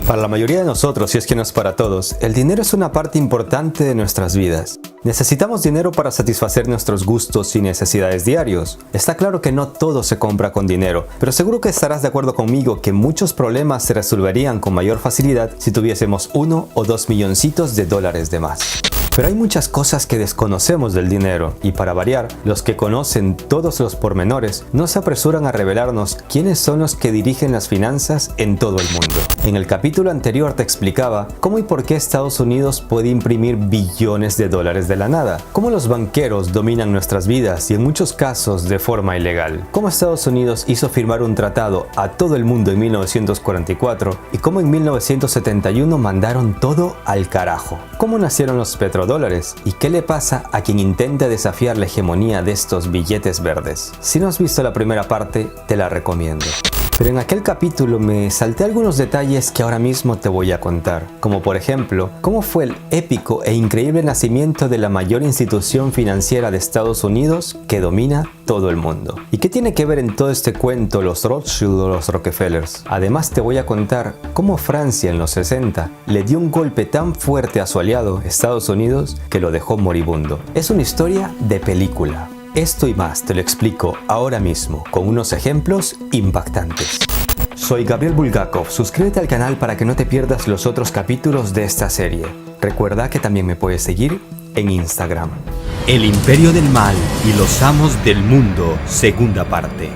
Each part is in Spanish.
Para la mayoría de nosotros, si es que no es para todos, el dinero es una parte importante de nuestras vidas. Necesitamos dinero para satisfacer nuestros gustos y necesidades diarios. Está claro que no todo se compra con dinero, pero seguro que estarás de acuerdo conmigo que muchos problemas se resolverían con mayor facilidad si tuviésemos 1 o 2 milloncitos de dólares de más. Pero hay muchas cosas que desconocemos del dinero y para variar, los que conocen todos los pormenores no se apresuran a revelarnos quiénes son los que dirigen las finanzas en todo el mundo. En el capítulo anterior te explicaba cómo y por qué Estados Unidos puede imprimir billones de dólares de la nada, cómo los banqueros dominan nuestras vidas y en muchos casos de forma ilegal, cómo Estados Unidos hizo firmar un tratado a todo el mundo en 1944 y cómo en 1971 mandaron todo al carajo, cómo nacieron los petrodólares y qué le pasa a quien intenta desafiar la hegemonía de estos billetes verdes. Si no has visto la primera parte, te la recomiendo. Pero en aquel capítulo me salté algunos detalles que ahora mismo te voy a contar, como por ejemplo, cómo fue el épico e increíble nacimiento de la mayor institución financiera de Estados Unidos que domina todo el mundo. ¿Y qué tiene que ver en todo este cuento los Rothschild o los Rockefellers? Además te voy a contar cómo Francia en los 60 le dio un golpe tan fuerte a su aliado, Estados Unidos, que lo dejó moribundo. Es una historia de película. Esto y más te lo explico ahora mismo, con unos ejemplos impactantes. Soy Gabriel Bulgakov, suscríbete al canal para que no te pierdas los otros capítulos de esta serie. Recuerda que también me puedes seguir en Instagram. El Imperio del Mal y los Amos del Mundo, segunda parte.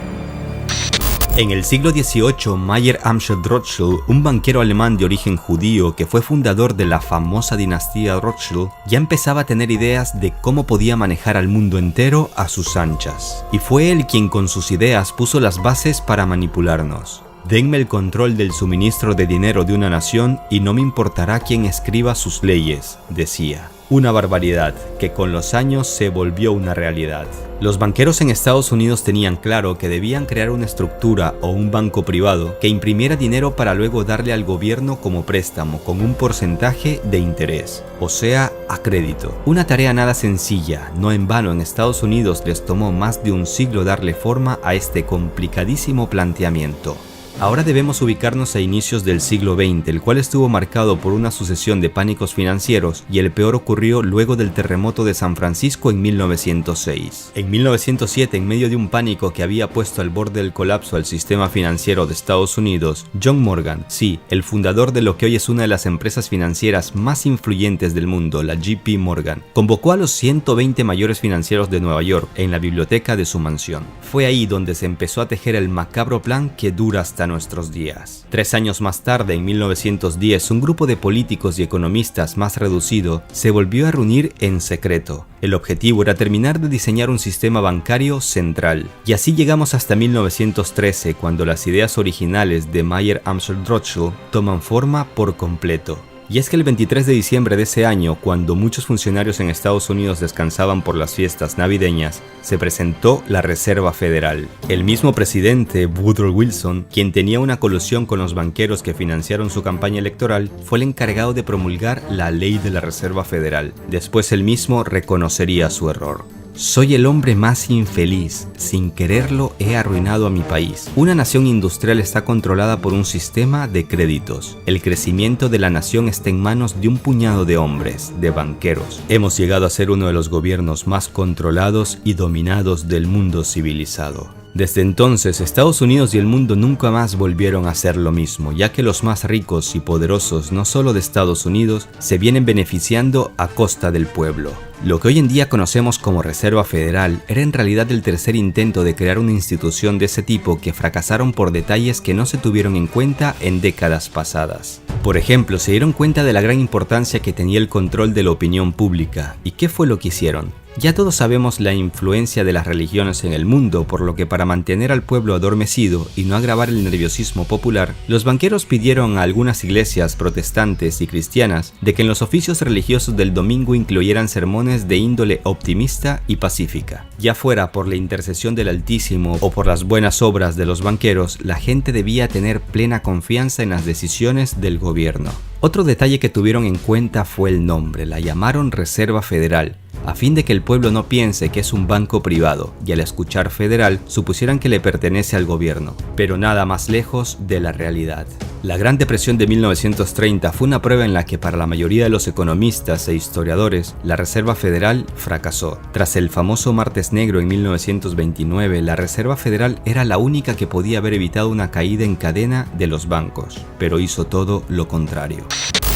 En el siglo XVIII, Mayer Amschel Rothschild, un banquero alemán de origen judío que fue fundador de la famosa dinastía Rothschild, ya empezaba a tener ideas de cómo podía manejar al mundo entero a sus anchas. Y fue él quien con sus ideas puso las bases para manipularnos. Denme el control del suministro de dinero de una nación y no me importará quién escriba sus leyes, decía. Una barbaridad que con los años se volvió una realidad. Los banqueros en Estados Unidos tenían claro que debían crear una estructura o un banco privado que imprimiera dinero para luego darle al gobierno como préstamo con un porcentaje de interés, o sea, a crédito. Una tarea nada sencilla, no en vano en Estados Unidos les tomó más de un siglo darle forma a este complicadísimo planteamiento. Ahora debemos ubicarnos a inicios del siglo XX, el cual estuvo marcado por una sucesión de pánicos financieros y el peor ocurrió luego del terremoto de San Francisco en 1906. En 1907, en medio de un pánico que había puesto al borde del colapso al sistema financiero de Estados Unidos, John Morgan, sí, el fundador de lo que hoy es una de las empresas financieras más influyentes del mundo, la JP Morgan, convocó a los 120 mayores financieros de Nueva York en la biblioteca de su mansión. Fue ahí donde se empezó a tejer el macabro plan que dura hasta nuestros días. 3 años más tarde, en 1910, un grupo de políticos y economistas más reducido se volvió a reunir en secreto. El objetivo era terminar de diseñar un sistema bancario central. Y así llegamos hasta 1913, cuando las ideas originales de Mayer Amschel Rothschild toman forma por completo. Y es que el 23 de diciembre de ese año, cuando muchos funcionarios en Estados Unidos descansaban por las fiestas navideñas, se presentó la Reserva Federal. El mismo presidente, Woodrow Wilson, quien tenía una colusión con los banqueros que financiaron su campaña electoral, fue el encargado de promulgar la Ley de la Reserva Federal. Después él mismo reconocería su error. Soy el hombre más infeliz. Sin quererlo he arruinado a mi país. Una nación industrial está controlada por un sistema de créditos. El crecimiento de la nación está en manos de un puñado de hombres, de banqueros. Hemos llegado a ser uno de los gobiernos más controlados y dominados del mundo civilizado. Desde entonces, Estados Unidos y el mundo nunca más volvieron a hacer lo mismo, ya que los más ricos y poderosos, no solo de Estados Unidos, se vienen beneficiando a costa del pueblo. Lo que hoy en día conocemos como Reserva Federal era en realidad el tercer intento de crear una institución de ese tipo que fracasaron por detalles que no se tuvieron en cuenta en décadas pasadas. Por ejemplo, se dieron cuenta de la gran importancia que tenía el control de la opinión pública. ¿Y qué fue lo que hicieron? Ya todos sabemos la influencia de las religiones en el mundo, por lo que para mantener al pueblo adormecido y no agravar el nerviosismo popular, los banqueros pidieron a algunas iglesias protestantes y cristianas de que en los oficios religiosos del domingo incluyeran sermones de índole optimista y pacífica. Ya fuera por la intercesión del Altísimo o por las buenas obras de los banqueros, la gente debía tener plena confianza en las decisiones del gobierno. Otro detalle que tuvieron en cuenta fue el nombre, la llamaron Reserva Federal, a fin de que el pueblo no piense que es un banco privado y al escuchar federal supusieran que le pertenece al gobierno, pero nada más lejos de la realidad. La Gran Depresión de 1930 fue una prueba en la que para la mayoría de los economistas e historiadores, la Reserva Federal fracasó. Tras el famoso Martes Negro en 1929, la Reserva Federal era la única que podía haber evitado una caída en cadena de los bancos, pero hizo todo lo contrario.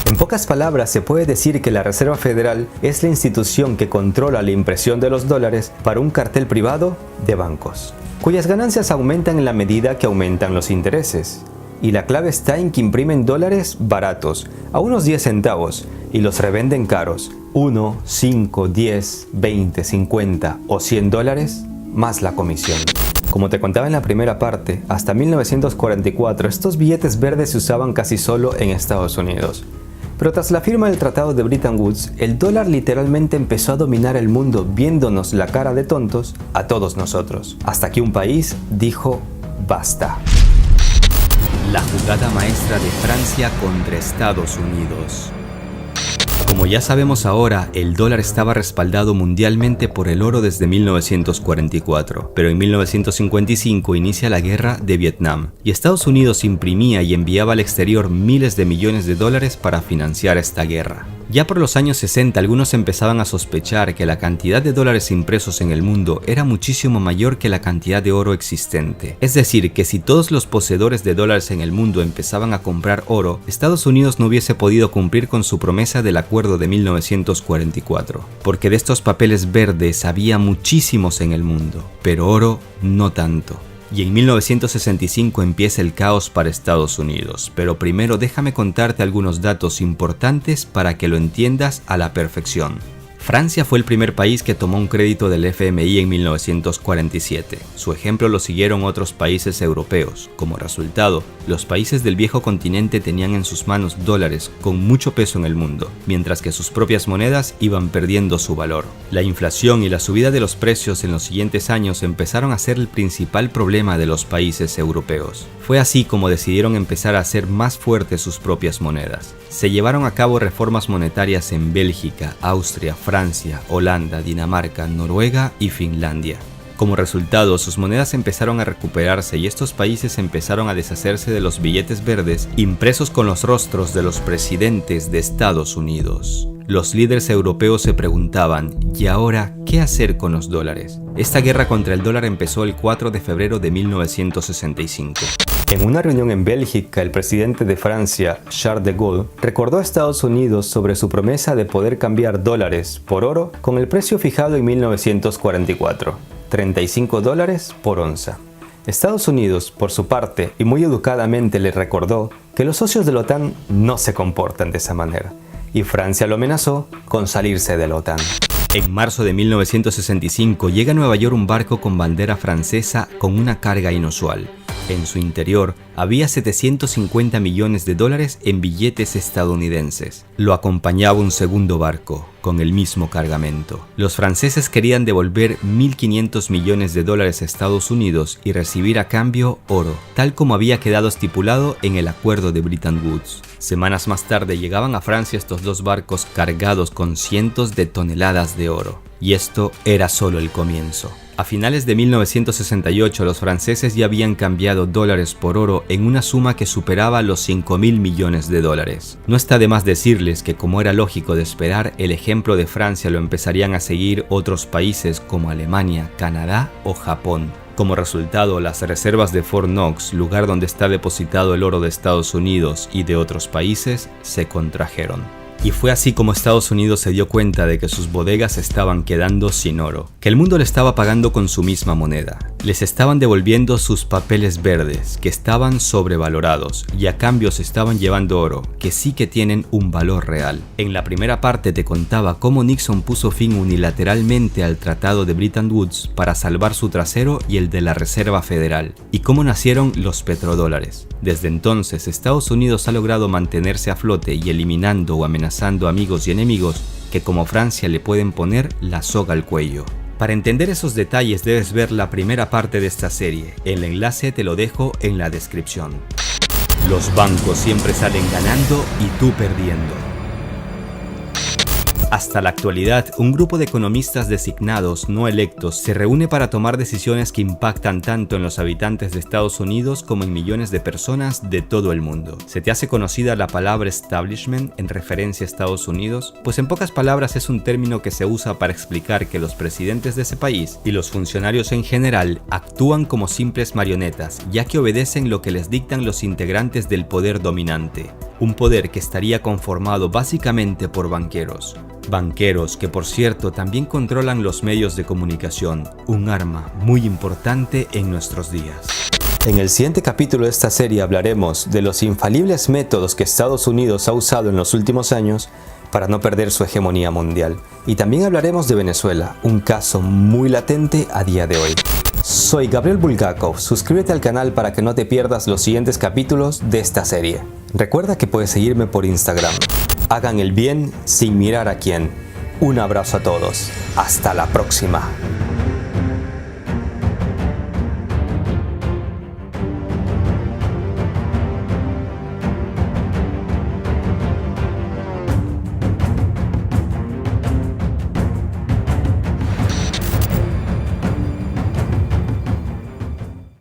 En pocas palabras, se puede decir que la Reserva Federal es la institución que controla la impresión de los dólares para un cartel privado de bancos, cuyas ganancias aumentan en la medida que aumentan los intereses. Y la clave está en que imprimen dólares baratos, a unos 10 centavos, y los revenden caros, 1, 5, 10, 20, 50 o 100 dólares, más la comisión. Como te contaba en la primera parte, hasta 1944 estos billetes verdes se usaban casi solo en Estados Unidos. Pero tras la firma del Tratado de Bretton Woods, el dólar literalmente empezó a dominar el mundo viéndonos la cara de tontos a todos nosotros, hasta que un país dijo basta. La jugada maestra de Francia contra Estados Unidos. Como ya sabemos ahora, el dólar estaba respaldado mundialmente por el oro desde 1944, pero en 1955 inicia la guerra de Vietnam, y Estados Unidos imprimía y enviaba al exterior miles de millones de dólares para financiar esta guerra. Ya por los años 60 algunos empezaban a sospechar que la cantidad de dólares impresos en el mundo era muchísimo mayor que la cantidad de oro existente. Es decir, que si todos los poseedores de dólares en el mundo empezaban a comprar oro, Estados Unidos no hubiese podido cumplir con su promesa del acuerdo de 1944, porque de estos papeles verdes había muchísimos en el mundo, pero oro no tanto. Y en 1965 empieza el caos para Estados Unidos, pero primero déjame contarte algunos datos importantes para que lo entiendas a la perfección. Francia fue el primer país que tomó un crédito del FMI en 1947. Su ejemplo lo siguieron otros países europeos. Como resultado, los países del viejo continente tenían en sus manos dólares con mucho peso en el mundo, mientras que sus propias monedas iban perdiendo su valor. La inflación y la subida de los precios en los siguientes años empezaron a ser el principal problema de los países europeos. Fue así como decidieron empezar a hacer más fuertes sus propias monedas. Se llevaron a cabo reformas monetarias en Bélgica, Austria, Francia, Holanda, Dinamarca, Noruega y Finlandia. Como resultado, sus monedas empezaron a recuperarse y estos países empezaron a deshacerse de los billetes verdes impresos con los rostros de los presidentes de Estados Unidos. Los líderes europeos se preguntaban, ¿y ahora qué hacer con los dólares? Esta guerra contra el dólar empezó el 4 de febrero de 1965. En una reunión en Bélgica, el presidente de Francia, Charles de Gaulle, recordó a Estados Unidos sobre su promesa de poder cambiar dólares por oro con el precio fijado en 1944, 35 dólares por onza. Estados Unidos, por su parte, y muy educadamente le recordó que los socios de la OTAN no se comportan de esa manera, y Francia lo amenazó con salirse de la OTAN. En marzo de 1965 llega a Nueva York un barco con bandera francesa con una carga inusual. En su interior había 750 millones de dólares en billetes estadounidenses. Lo acompañaba un segundo barco, con el mismo cargamento. Los franceses querían devolver 1.500 millones de dólares a Estados Unidos y recibir a cambio oro, tal como había quedado estipulado en el acuerdo de Bretton Woods. Semanas más tarde llegaban a Francia estos dos barcos cargados con cientos de toneladas de oro. Y esto era solo el comienzo. A finales de 1968 los franceses ya habían cambiado dólares por oro en una suma que superaba los 5.000 millones de dólares. No está de más decirles que, como era lógico de esperar, el ejemplo de Francia lo empezarían a seguir otros países como Alemania, Canadá o Japón. Como resultado, las reservas de Fort Knox, lugar donde está depositado el oro de Estados Unidos y de otros países, se contrajeron. Y fue así como Estados Unidos se dio cuenta de que sus bodegas estaban quedando sin oro, que el mundo le estaba pagando con su misma moneda. Les estaban devolviendo sus papeles verdes, que estaban sobrevalorados, y a cambio se estaban llevando oro, que sí que tienen un valor real. En la primera parte te contaba cómo Nixon puso fin unilateralmente al Tratado de Bretton Woods para salvar su trasero y el de la Reserva Federal, y cómo nacieron los petrodólares. Desde entonces, Estados Unidos ha logrado mantenerse a flote y eliminando o amenazando amigos y enemigos que, como Francia, le pueden poner la soga al cuello. Para entender esos detalles debes ver la primera parte de esta serie. El enlace te lo dejo en la descripción. Los bancos siempre salen ganando y tú perdiendo. Hasta la actualidad, un grupo de economistas designados no electos se reúne para tomar decisiones que impactan tanto en los habitantes de Estados Unidos como en millones de personas de todo el mundo. ¿Se te hace conocida la palabra establishment en referencia a Estados Unidos? Pues en pocas palabras es un término que se usa para explicar que los presidentes de ese país y los funcionarios en general actúan como simples marionetas, ya que obedecen lo que les dictan los integrantes del poder dominante. Un poder que estaría conformado básicamente por banqueros. Banqueros que, por cierto, también controlan los medios de comunicación, un arma muy importante en nuestros días. En el siguiente capítulo de esta serie hablaremos de los infalibles métodos que Estados Unidos ha usado en los últimos años para no perder su hegemonía mundial. Y también hablaremos de Venezuela, un caso muy latente a día de hoy. Soy Gabriel Bulgakov, suscríbete al canal para que no te pierdas los siguientes capítulos de esta serie. Recuerda que puedes seguirme por Instagram. Hagan el bien sin mirar a quién. Un abrazo a todos. Hasta la próxima.